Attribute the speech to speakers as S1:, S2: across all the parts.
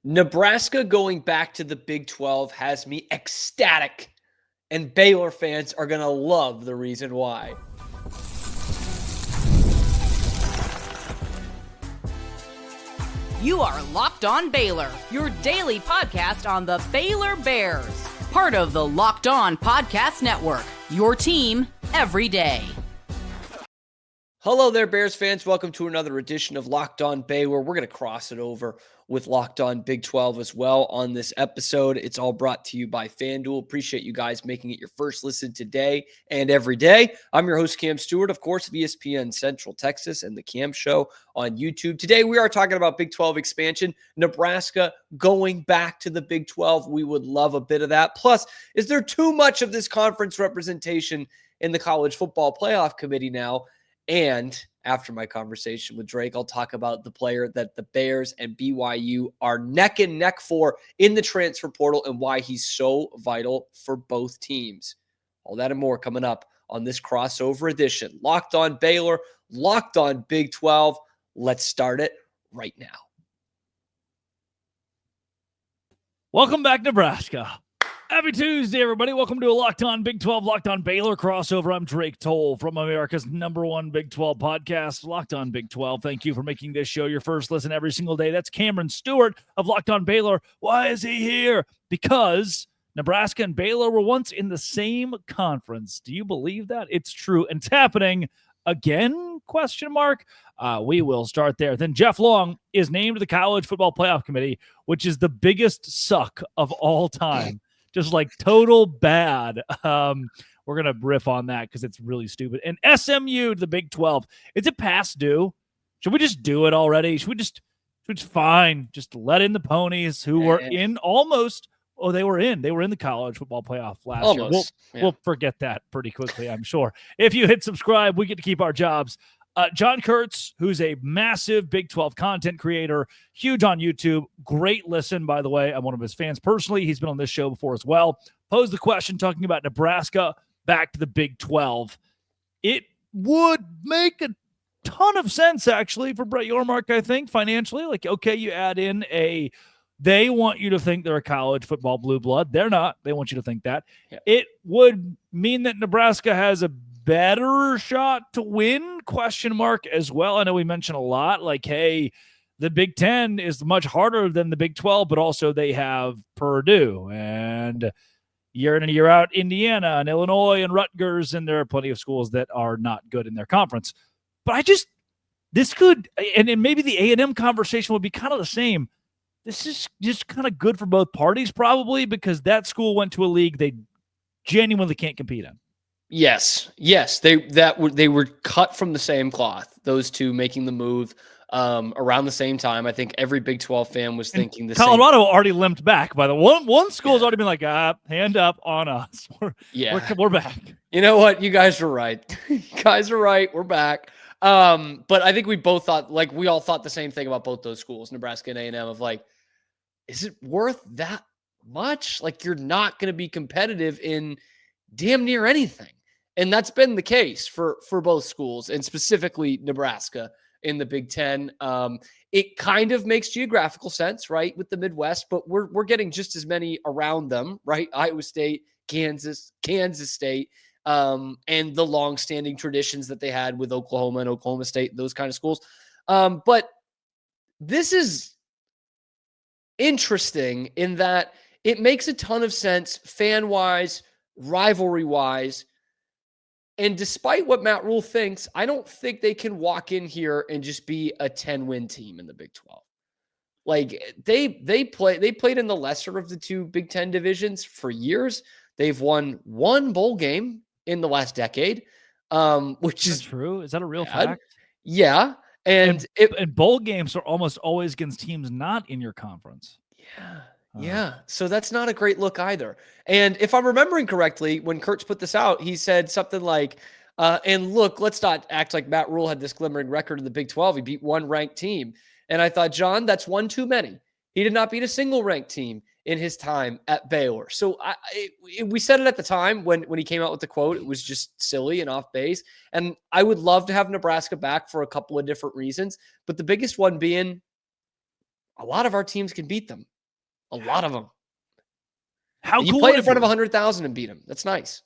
S1: Nebraska going back to the Big 12 has me ecstatic, and Baylor fans are going to love the reason why.
S2: You are Locked On Baylor, your daily podcast on the Baylor Bears, part of the Locked On Podcast Network, your team every day.
S1: Hello there, Bears fans. Welcome to another edition of Locked On Baylor. We're going to cross it over with Locked On Big 12 as well on this episode. It's all brought to you by FanDuel. Appreciate you guys making it your first listen today and every day. I'm your host, Cam Stuart, of course, of ESPN Central Texas and The Cam Show on YouTube. Today, we are talking about Big 12 expansion, Nebraska going back to the Big 12. We would love a bit of that. Plus, is there too much of this conference representation in the College Football Playoff Committee now? And after my conversation with Drake, I'll talk about the player that the Bears and BYU are neck and neck for in the transfer portal and why he's so vital for both teams. All that and more coming up on this crossover edition. Locked On Baylor, Locked On Big 12. Let's start it right now.
S3: Welcome back, Nebraska. Happy Tuesday, everybody. Welcome to a Locked On Big 12, Locked On Baylor crossover. I'm Drake Toll from America's #1 Big 12 podcast, Locked On Big 12. Thank you for making this show your first listen every single day. That's Cameron Stuart of Locked On Baylor. Why is he here? Because Nebraska and Baylor were once in the same conference. Do you believe that? It's true. And it's happening again? Question mark. We will start there. Then Jeff Long is named to the College Football Playoff Committee, which is the biggest suck of all time. Just like total bad. We're going to riff on that because it's really stupid. And SMU to the Big 12. Is it past due? Should we just do it already? It's fine. Just let in the ponies who were in almost. Oh, they were in the College Football Playoff last year. We'll forget that pretty quickly, I'm sure. If you hit subscribe, we get to keep our jobs. John Kurtz, who's a massive Big 12 content creator, huge on YouTube. Great listen, by the way. I'm one of his fans personally. He's been on this show before as well. Posed the question talking about Nebraska back to the Big 12. It would make a ton of sense, actually, for Brett Yormark, I think, financially. Like, okay, you add in they want you to think they're a college football blue blood. They're not. They want you to think that. Yeah. It would mean that Nebraska has a better shot to win, question mark, as well. I know we mentioned a lot, like, hey, the Big 10 is much harder than the Big 12, but also they have Purdue and year in and year out Indiana and Illinois and Rutgers, and there are plenty of schools that are not good in their conference. But this could, and maybe the A&M conversation would be kind of the same. This is just kind of good for both parties probably, because that school went to a league they genuinely can't compete in.
S1: Yes. They were cut from the same cloth. Those two making the move around the same time. I think every Big 12 fan was thinking the
S3: Colorado already limped back. By the one school's already been like, hand up on us. We're back.
S1: You know what? You guys were right. You guys are right. We're back. But I think we all thought the same thing about both those schools, Nebraska and A&M, of like, is it worth that much? Like, you're not going to be competitive in damn near anything. And that's been the case for both schools, and specifically Nebraska in the Big 10. It kind of makes geographical sense, right, with the Midwest, but we're getting just as many around them, right? Iowa State, Kansas State, and the long-standing traditions that they had with Oklahoma and Oklahoma State, those kind of schools. But this is interesting in that it makes a ton of sense fan-wise, rivalry-wise. And despite what Matt Rhule thinks, I don't think they can walk in here and just be a 10-win team in the Big 12. Like, they played in the lesser of the two Big 10 divisions for years. They've won one bowl game in the last decade, which is
S3: true. Is that a real fact?
S1: Yeah. And
S3: bowl games are almost always against teams not in your conference.
S1: Yeah. So that's not a great look either. And if I'm remembering correctly, when Kurtz put this out, he said something like, and look, let's not act like Matt Rhule had this glimmering record in the Big 12. He beat one ranked team. And I thought, John, that's one too many. He did not beat a single ranked team in his time at Baylor. So we said it at the time when he came out with the quote. It was just silly and off base. And I would love to have Nebraska back for a couple of different reasons. But the biggest one being, a lot of our teams can beat them. A lot of them.
S3: How
S1: and you
S3: cool
S1: play in front of 100,000 and beat them. That's nice.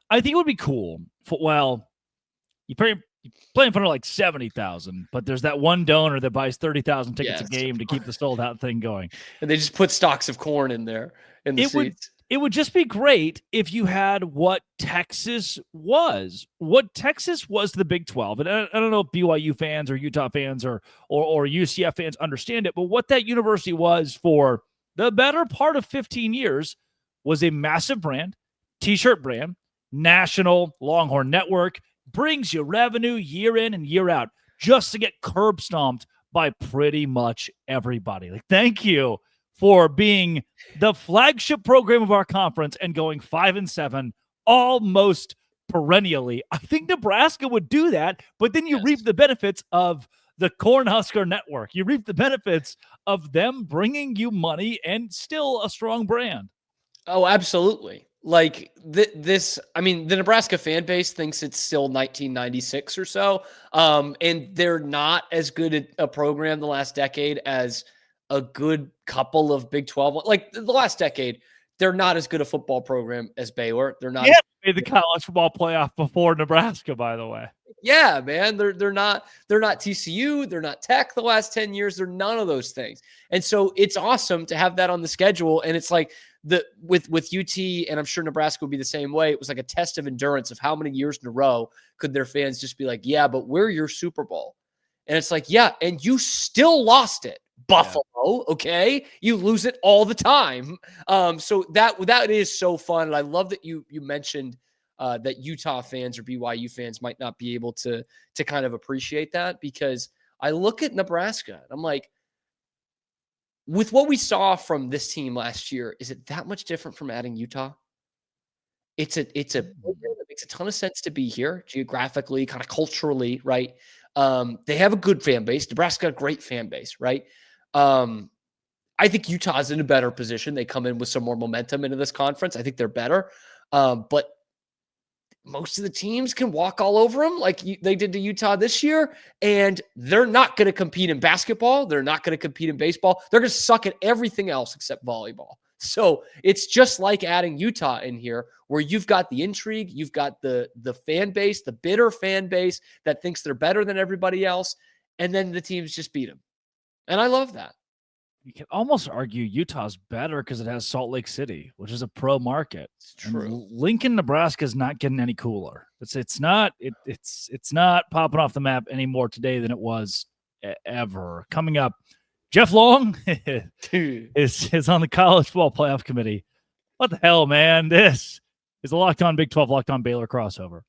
S3: I think it would be cool. You play in front of like 70,000, but there's that one donor that buys 30,000 tickets a game to keep the sold out thing going.
S1: And they just put stalks of corn in there in the seats.
S3: It would just be great if you had what Texas was. What Texas was to the Big 12. And I don't know if BYU fans or Utah fans or UCF fans understand it, but what that university was for the better part of 15 years was a massive brand, t-shirt brand, national Longhorn network, brings you revenue year in and year out just to get curb stomped by pretty much everybody. Like, thank you for being the flagship program of our conference and going 5-7 almost perennially. I think Nebraska would do that, but then you reap the benefits of the Cornhusker network. You reap the benefits of them bringing you money and still a strong brand.
S1: Oh, absolutely. Like the Nebraska fan base thinks it's still 1996 or so. And they're not as good at a program the last decade as a good couple of Big 12. Like the last decade, they're not as good a football program as Baylor. They're not.
S3: Yeah, made the college football playoff before Nebraska, by the way.
S1: Yeah, man. They're not TCU. They're not Tech the last 10 years. They're none of those things. And so it's awesome to have that on the schedule. And it's like with UT, and I'm sure Nebraska would be the same way. It was like a test of endurance of how many years in a row could their fans just be like, yeah, but we're your Super Bowl. And it's like, yeah, and you still lost it, Buffalo. Yeah. Okay. You lose it all the time. So that is so fun. And I love that you mentioned that Utah fans or BYU fans might not be able to kind of appreciate that, because I look at Nebraska and I'm like, with what we saw from this team last year, is it that much different from adding Utah? It's a program that makes a ton of sense to be here geographically, kind of culturally, right? They have a good fan base. Nebraska got a great fan base, right? I think Utah's in a better position. They come in with some more momentum into this conference. I think they're better. But most of the teams can walk all over them like they did to Utah this year, and they're not going to compete in basketball. They're not going to compete in baseball. They're going to suck at everything else except volleyball. So it's just like adding Utah in here, where you've got the intrigue, you've got the fan base, the bitter fan base that thinks they're better than everybody else, and then the teams just beat them. And I love that.
S3: You can almost argue Utah's better because it has Salt Lake City, which is a pro market.
S1: It's true.
S3: And Lincoln, Nebraska is not getting any cooler. It's not popping off the map any more today than it was ever. Coming up, Jeff Long is on the college football playoff committee. What the hell, man? This is a Locked On Big 12, Locked On Baylor crossover.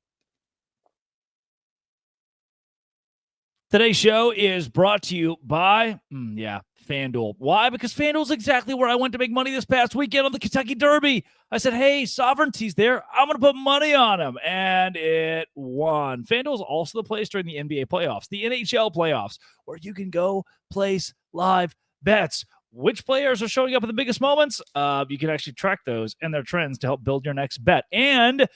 S3: Today's show is brought to you by, FanDuel. Why? Because FanDuel is exactly where I went to make money this past weekend on the Kentucky Derby. I said, hey, Sovereignty's there. I'm going to put money on him. And it won. FanDuel is also the place during the NBA playoffs, the NHL playoffs, where you can go place live bets. Which players are showing up in the biggest moments? You can actually track those and their trends to help build your next bet. And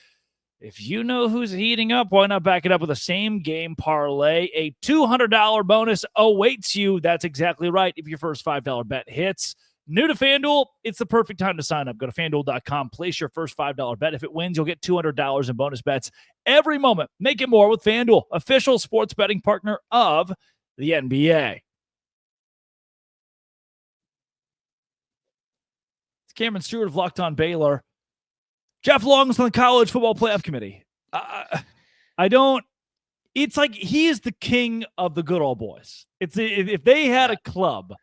S3: if you know who's heating up, why not back it up with a same-game parlay? A $200 bonus awaits you. That's exactly right. If your first $5 bet hits. New to FanDuel, it's the perfect time to sign up. Go to FanDuel.com, place your first $5 bet. If it wins, you'll get $200 in bonus bets every moment. Make it more with FanDuel, official sports betting partner of the NBA. It's Cameron Stuart of Locked On Baylor. Jeff Long is on the college football playoff committee. It's like he is the king of the good old boys. If they had a club,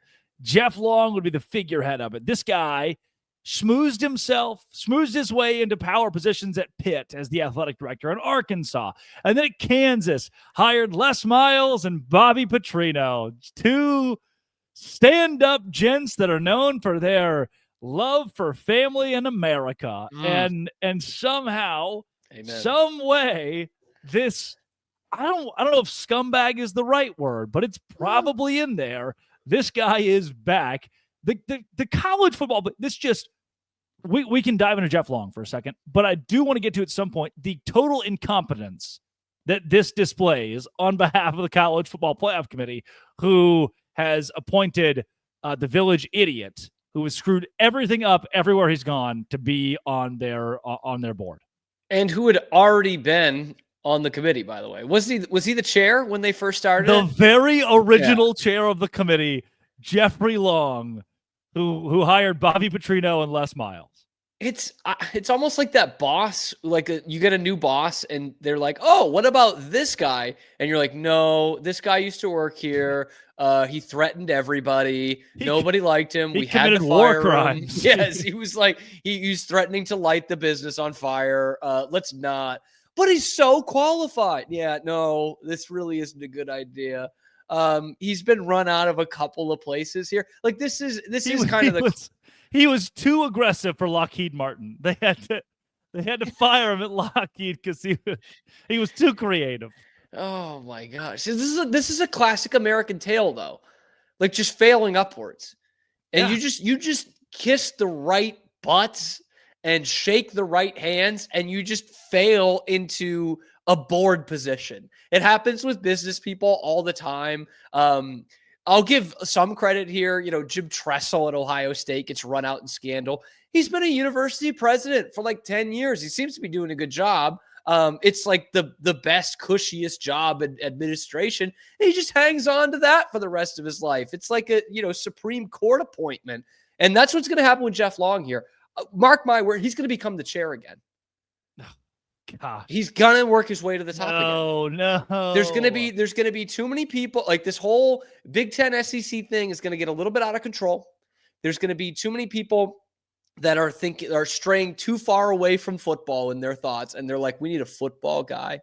S3: Jeff Long would be the figurehead of it. This guy schmoozed his way into power positions at Pitt as the athletic director in Arkansas. And then at Kansas, hired Les Miles and Bobby Petrino, two stand-up gents that are known for their love for family in America. And somehow, some way, this, I don't know if scumbag is the right word, but it's probably in there. This guy is back. The college football, but this just, we can dive into Jeff Long for a second, but I do want to get to at some point the total incompetence that this displays on behalf of the college football playoff committee, who has appointed the village idiot who has screwed everything up everywhere he's gone to be on their board.
S1: And who had already been on the committee, by the way. Was he the chair when they first started?
S3: The very original chair of the committee, Jeffrey Long, who hired Bobby Petrino and Les Miles.
S1: It's almost like that boss, like you get a new boss and they're like, oh, what about this guy? And you're like, no, this guy used to work here. He threatened everybody. Nobody liked him. We had to fire
S3: war
S1: him.
S3: crimes.
S1: Yes, he was like, he was threatening to light the business on fire. Let's not. But he's so qualified. Yeah, no, this really isn't a good idea. He's been run out of a couple of places here. Like this is kind of the.
S3: He was too aggressive for Lockheed Martin. They had to fire him at Lockheed because he was too creative.
S1: Oh my gosh. This is a classic American tale though. Like just failing upwards. And you just kiss the right butts and shake the right hands and you just fail into a board position. It happens with business people all the time. I'll give some credit here. Jim Tressel at Ohio State gets run out in scandal. He's been a university president for like 10 years. He seems to be doing a good job. It's like the best, cushiest job in administration. And he just hangs on to that for the rest of his life. It's like a, Supreme Court appointment. And that's what's going to happen with Jeff Long here. Mark my word, he's going to become the chair again.
S3: Gosh.
S1: He's gonna work his way to the top again.
S3: No.
S1: There's gonna be too many people. Like this whole Big Ten SEC thing is gonna get a little bit out of control. There's gonna be too many people that are straying too far away from football in their thoughts, and they're like, we need a football guy.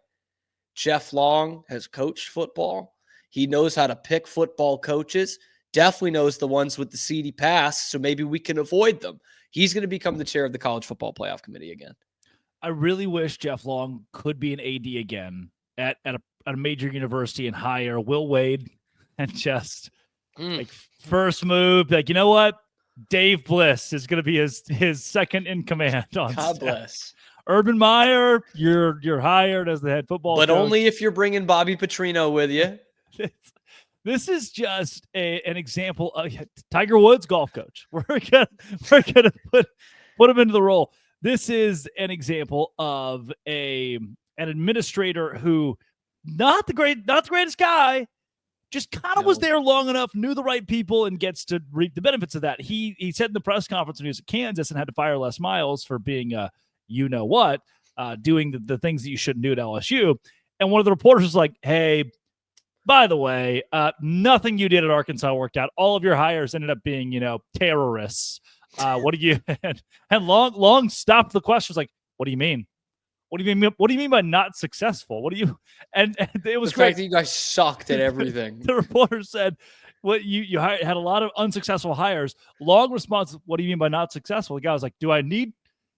S1: Jeff Long has coached football. He knows how to pick football coaches. Definitely knows the ones with the seedy past, so maybe we can avoid them. He's gonna become the chair of the College Football Playoff Committee again.
S3: I really wish Jeff Long could be an AD again at a major university and hire Will Wade and just like first move. Like, you know what? Dave Bliss is going to be his second in command on
S1: God
S3: staff.
S1: bless.
S3: Urban Meyer, you're hired as the head football
S1: but
S3: coach.
S1: Only if you're bringing Bobby Petrino with you.
S3: This is just an example of Tiger Woods golf coach. We're gonna put him into the role. This is an example of an administrator who not the greatest guy, just kind of was there long enough, knew the right people, and gets to reap the benefits of that. He said in the press conference when he was at Kansas and had to fire Les Miles for being doing the things that you shouldn't do at LSU. And one of the reporters was like, hey, by the way, nothing you did at Arkansas worked out. All of your hires ended up being, terrorists. What do you and long stopped the question. Was like, what do you mean? What do you mean? What do you mean by not successful? What do you? And it was
S1: the
S3: great
S1: fact that you guys sucked at everything.
S3: The reporter said, "What you had a lot of unsuccessful hires." Long response. What do you mean by not successful? The guy was like, "Do I need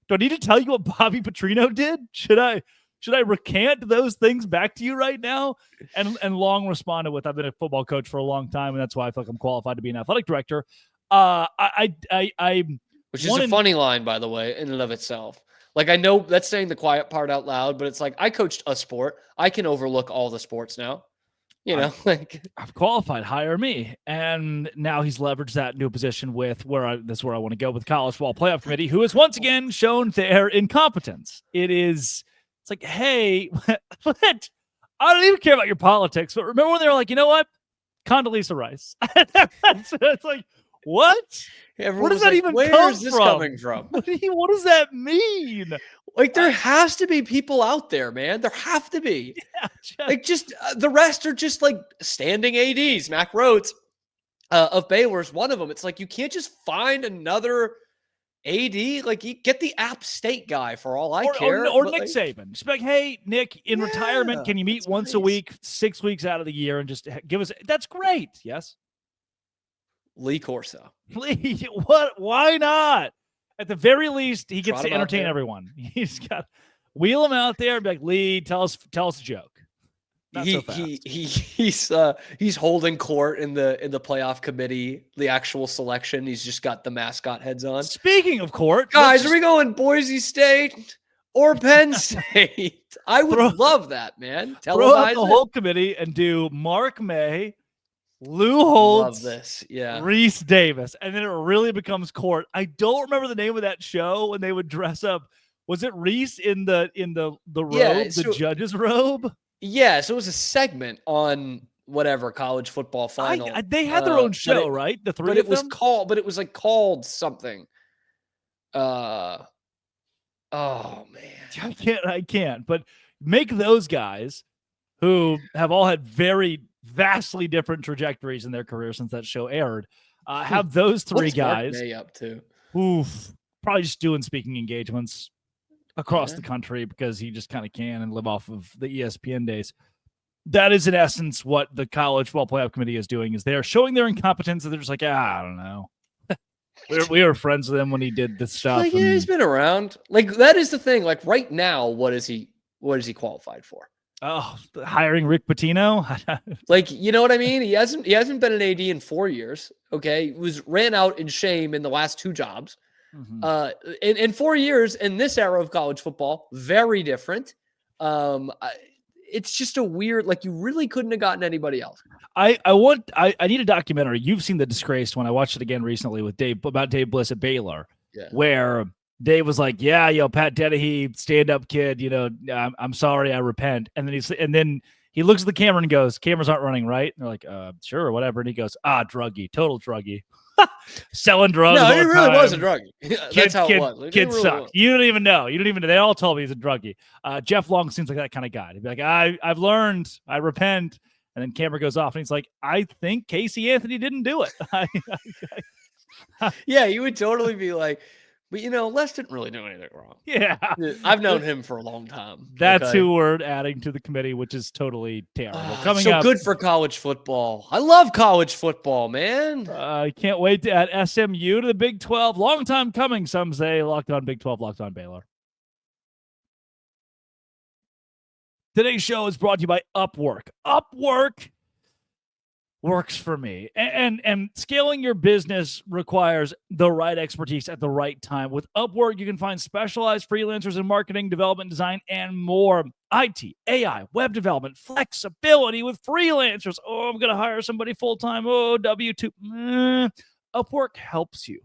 S3: to tell you what Bobby Petrino did? Should I recant those things back to you right now?" And Long responded with, "I've been a football coach for a long time, and that's why I feel like I'm qualified to be an athletic director."
S1: Which is a funny line, by the way, in and of itself. Like, I know that's saying the quiet part out loud, but it's like, I coached a sport. I can overlook all the sports now. I'm
S3: qualified. Hire me. And now he's leveraged that into a position with that's where I want to go with College Football Playoff Committee, who has once again shown their incompetence. It's like, hey, I don't even care about your politics, but remember when they were like, you know what? Condoleezza Rice. It's like, what?
S1: Everyone
S3: Where does
S1: was
S3: that even
S1: where
S3: come
S1: is this
S3: from?
S1: coming from?
S3: What does that mean?
S1: Like, there has to be people out there, man. There have to be. Yeah, the rest are just like standing ADs. Mac Rhodes of Baylor is one of them. It's like, you can't just find another AD. Like, you get the App State guy for all I care.
S3: Or Nick Saban. Just be like, hey, Nick, in retirement, can you meet once a week, 6 weeks out of the year, and just give us? That's great. Yes.
S1: Lee Corso.
S3: Lee, what? Why not? At the very least, he gets to entertain everyone. He's got wheel him out there and be like, Lee, tell us a joke. Not so fast.
S1: He's holding court in the playoff committee, the actual selection. He's just got the mascot heads on.
S3: Speaking of court,
S1: guys, are we going Boise State or Penn State? I would love that, man.
S3: Throw out the whole committee and do Mark May, Lou
S1: Love
S3: Holtz,
S1: this. Yeah.
S3: Reese Davis, and then it really becomes court. I don't remember the name of that show when they would dress up. Was it Reese in the robe, the judge's robe?
S1: Yeah, so it was a segment on whatever college football final.
S3: They had their own show, right? The three of them.
S1: But it was like called something. Oh man,
S3: I can't. But make those guys who have all had very vastly different trajectories in their career since that show aired. Have those three guys.
S1: What's Mark May up to?
S3: Probably just doing speaking engagements across the country because he just kind of can and live off of the ESPN days. That is in essence what the college football playoff committee is doing. Is they're showing their incompetence, and they're just like, I don't know. we were friends with him when he did this stuff.
S1: Like, yeah, he's been around. Like, that is the thing. Like, right now, what is he qualified for?
S3: Oh, hiring Rick Pitino?
S1: Like, you know what I mean? He hasn't been an AD in 4 years. Okay, he ran out in shame in the last 2 jobs. Mm-hmm. In 4 years in this era of college football, very different. It's just a weird. Like, you really couldn't have gotten anybody else.
S3: I need a documentary. You've seen The Disgraced one. I watched it again recently with Dave about Dave Bliss at Baylor, where Dave was like, "Yeah, Pat Dennehy, stand-up kid. I'm sorry, I repent." And then he looks at the camera and goes, "Cameras aren't running, right?" And they're like, "Sure, whatever." And he goes, "Druggie, total druggie, selling drugs."
S1: No, he really was a druggie. That's how it was. Like,
S3: kid
S1: really
S3: sucked.
S1: was.
S3: You don't even know. They all told me he's a druggie. Jeff Long seems like that kind of guy. He'd be like, "I've learned. I repent." And then camera goes off, and he's like, "I think Casey Anthony didn't do it."
S1: Yeah, you would totally be like, but Les didn't really do anything wrong.
S3: Yeah.
S1: I've known him for a long time.
S3: That's who we're adding to the committee, which is totally terrible. Coming up,
S1: good for college football. I love college football, man.
S3: I can't wait to add SMU to the Big 12. Long time coming, some say. Locked on Big 12, Locked on Baylor. Today's show is brought to you by Upwork. Upwork works for me. And scaling your business requires the right expertise at the right time. With Upwork, you can find specialized freelancers in marketing, development, design, and more. IT, AI, web development, flexibility with freelancers. Oh, I'm going to hire somebody full-time. Oh, W-2. Upwork helps you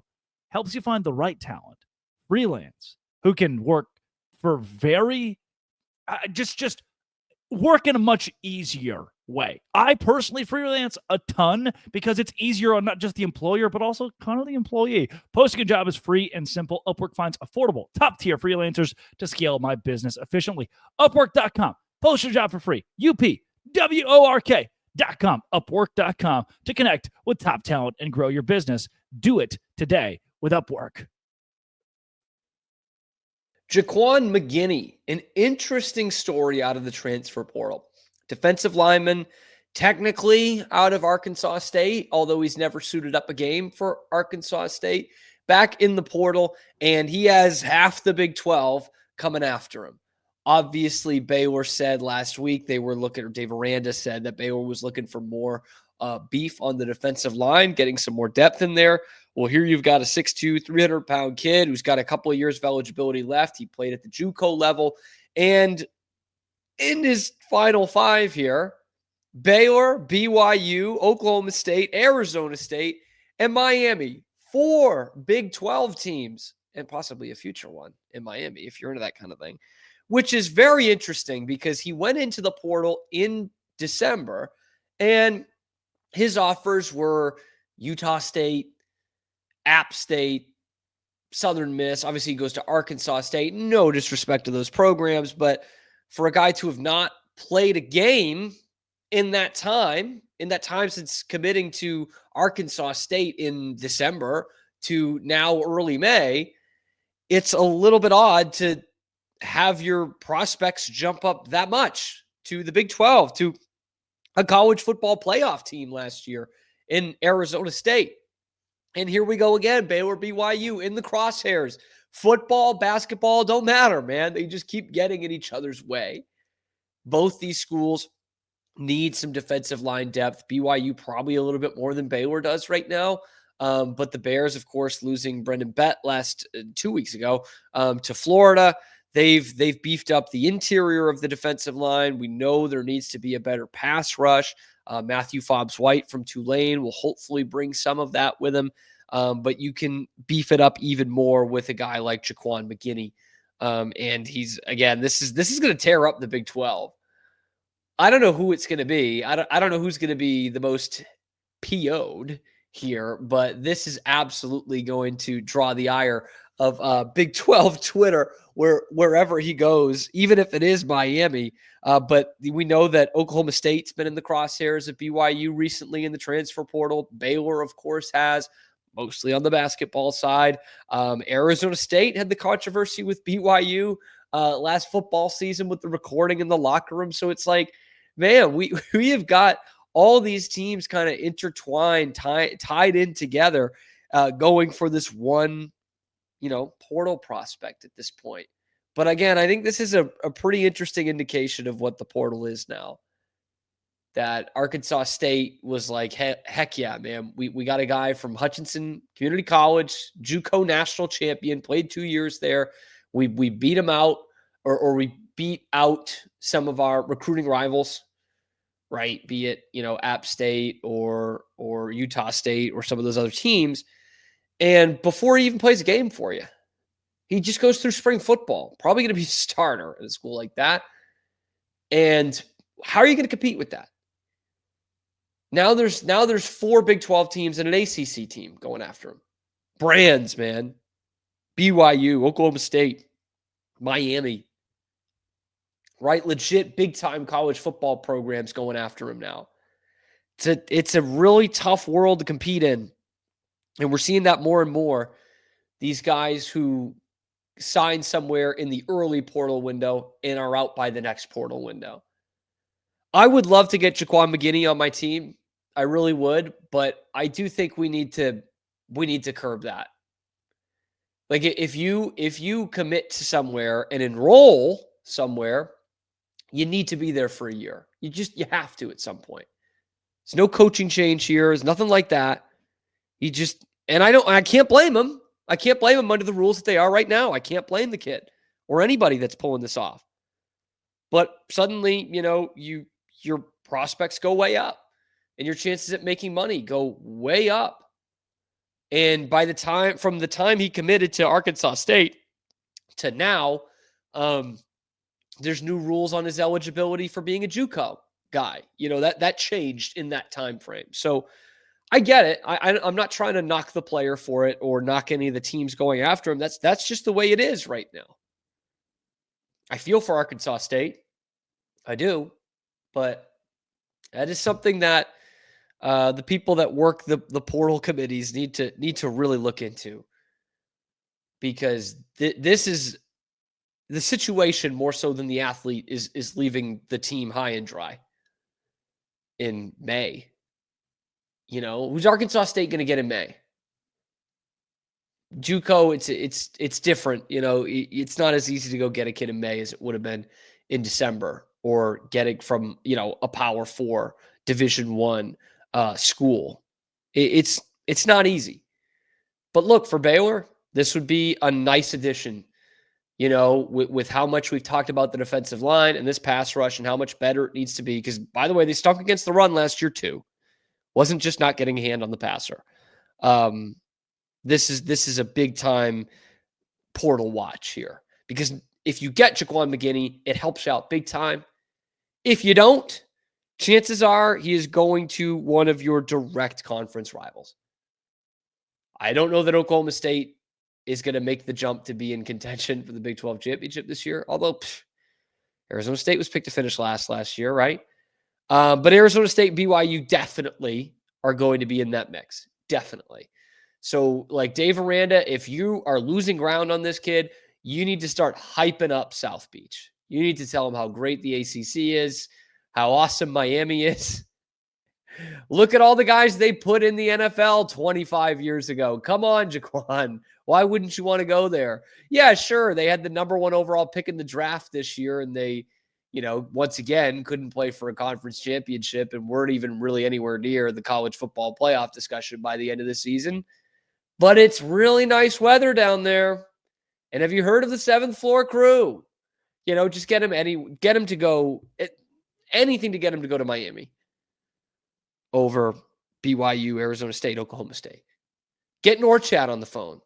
S3: find the right talent, freelance, who can work for very, just work in a much easier way. I personally freelance a ton because it's easier on not just the employer, but also kind of the employee. Posting a job is free and simple. Upwork finds affordable, top-tier freelancers to scale my business efficiently. Upwork.com. Post your job for free. UPWORK.com. Upwork.com to connect with top talent and grow your business. Do it today with Upwork.
S1: Jaquin McIny, an interesting story out of the transfer portal. Defensive lineman, technically out of Arkansas State, although he's never suited up a game for Arkansas State, back in the portal, and he has half the Big 12 coming after him. Obviously, Baylor said last week they were looking, or Dave Aranda said that Baylor was looking for more beef on the defensive line, getting some more depth in there. Well, here you've got a 6'2", 300-pound kid who's got a couple of years of eligibility left. He played at the JUCO level. And in his final 5 here, Baylor, BYU, Oklahoma State, Arizona State, and Miami. 4 Big 12 teams, and possibly a future one in Miami if you're into that kind of thing, which is very interesting because he went into the portal in December, and his offers were Utah State, App State, Southern Miss. Obviously, he goes to Arkansas State. No disrespect to those programs, but for a guy to have not played a game in that time since committing to Arkansas State in December to now early May, it's a little bit odd to have your prospects jump up that much to the Big 12, to a college football playoff team last year in Arizona State. And here we go again, Baylor, BYU in the crosshairs. Football, basketball, don't matter, man. They just keep getting in each other's way. Both these schools need some defensive line depth. BYU probably a little bit more than Baylor does right now. But the Bears, of course, losing Brendan Bett 2 weeks ago to Florida. They've beefed up the interior of the defensive line. We know there needs to be a better pass rush. Matthew Fobbs-White from Tulane will hopefully bring some of that with him. But you can beef it up even more with a guy like Jaquin McIny. And he's, again, this is going to tear up the Big 12. I don't know who it's going to be. I don't know who's going to be the most PO'd here, but this is absolutely going to draw the ire of Big 12 Twitter wherever he goes, even if it is Miami. But we know that Oklahoma State's been in the crosshairs of BYU recently in the transfer portal. Baylor, of course, has, mostly on the basketball side. Arizona State had the controversy with BYU last football season with the recording in the locker room. So it's like, man, we have got all these teams kind of intertwined, tied in together, going for this one, portal prospect at this point. But again, I think this is a pretty interesting indication of what the portal is now. That Arkansas State was like, heck yeah, man. We got a guy from Hutchinson Community College, JUCO national champion, played 2 years there. We beat him out, or we beat out some of our recruiting rivals, right? Be it, App State or Utah State or some of those other teams. And before he even plays a game for you, he just goes through spring football, probably going to be a starter at a school like that. And how are you going to compete with that? Now there's 4 Big 12 teams and an ACC team going after him. Brands, man. BYU, Oklahoma State, Miami. Right? Legit big-time college football programs going after him now. It's a really tough world to compete in. And we're seeing that more and more. These guys who sign somewhere in the early portal window and are out by the next portal window. I would love to get Jaquin McIny on my team. I really would, but I do think we need to curb that. Like if you commit to somewhere and enroll somewhere, you need to be there for a year. You have to at some point. There's no coaching change here. There's nothing like that. I can't blame him. I can't blame him under the rules that they are right now. I can't blame the kid or anybody that's pulling this off. But suddenly, your prospects go way up and your chances at making money go way up. And from the time he committed to Arkansas State to now, there's new rules on his eligibility for being a JUCO guy. That changed in that time frame. So I get it. I'm not trying to knock the player for it or knock any of the teams going after him. That's just the way it is right now. I feel for Arkansas State. I do. But that is something that the people that work the portal committees need to really look into. Because this is the situation more so than the athlete is leaving the team high and dry in May. Who's Arkansas State going to get in May? JUCO, it's different. It's not as easy to go get a kid in May as it would have been in December, or getting from a Power 4 Division I school. It's not easy. But look, for Baylor, this would be a nice addition. With how much we've talked about the defensive line and this pass rush and how much better it needs to be. Because, by the way, they stunk against the run last year too. Wasn't just not getting a hand on the passer. This is a big time portal watch here, because if you get Jaquin McIny, it helps you out big time. If you don't, chances are he is going to one of your direct conference rivals. I don't know that Oklahoma State is going to make the jump to be in contention for the Big 12 championship this year. Although Arizona State was picked to finish last year, right? But Arizona State and BYU definitely are going to be in that mix. Definitely. So, like Dave Aranda, if you are losing ground on this kid, you need to start hyping up South Beach. You need to tell them how great the ACC is, how awesome Miami is. Look at all the guys they put in the NFL 25 years ago. Come on, Jaquin. Why wouldn't you want to go there? Yeah, sure. They had the number 1 overall pick in the draft this year, and they, once again, couldn't play for a conference championship and weren't even really anywhere near the college football playoff discussion by the end of the season. But it's really nice weather down there. And have you heard of the 7th Floor Crew? Just get him to go, anything to get him to go to Miami. over BYU, Arizona State, Oklahoma State. Get Norchad on the phone.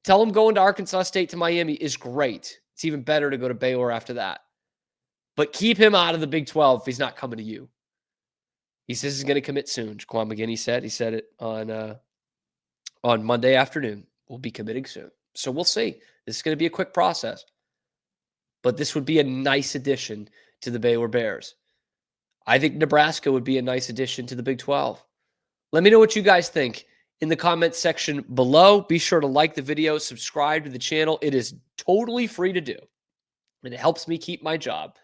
S1: Tell him going to Arkansas State to Miami is great. It's even better to go to Baylor after that. But keep him out of the Big 12 if he's not coming to you. He says he's going to commit soon. Jaquin McIny said. He said it on Monday afternoon. We'll be committing soon. So we'll see. This is going to be a quick process. But this would be a nice addition to the Baylor Bears. I think Nebraska would be a nice addition to the Big 12. Let me know what you guys think in the comments section below. Be sure to like the video, subscribe to the channel. It is totally free to do, and it helps me keep my job.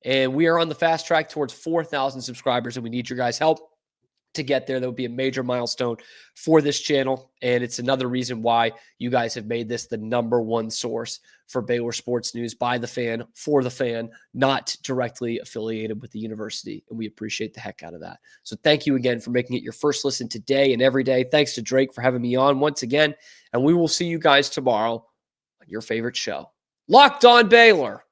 S1: And we are on the fast track towards 4,000 subscribers, and we need your guys' help to get there. That would be a major milestone for this channel, and it's another reason why you guys have made this the #1 source for Baylor sports news by the fan, for the fan, not directly affiliated with the university, and we appreciate the heck out of that. So thank you again for making it your first listen today and every day. Thanks to Drake for having me on once again, and we will see you guys tomorrow on your favorite show, Locked On Baylor.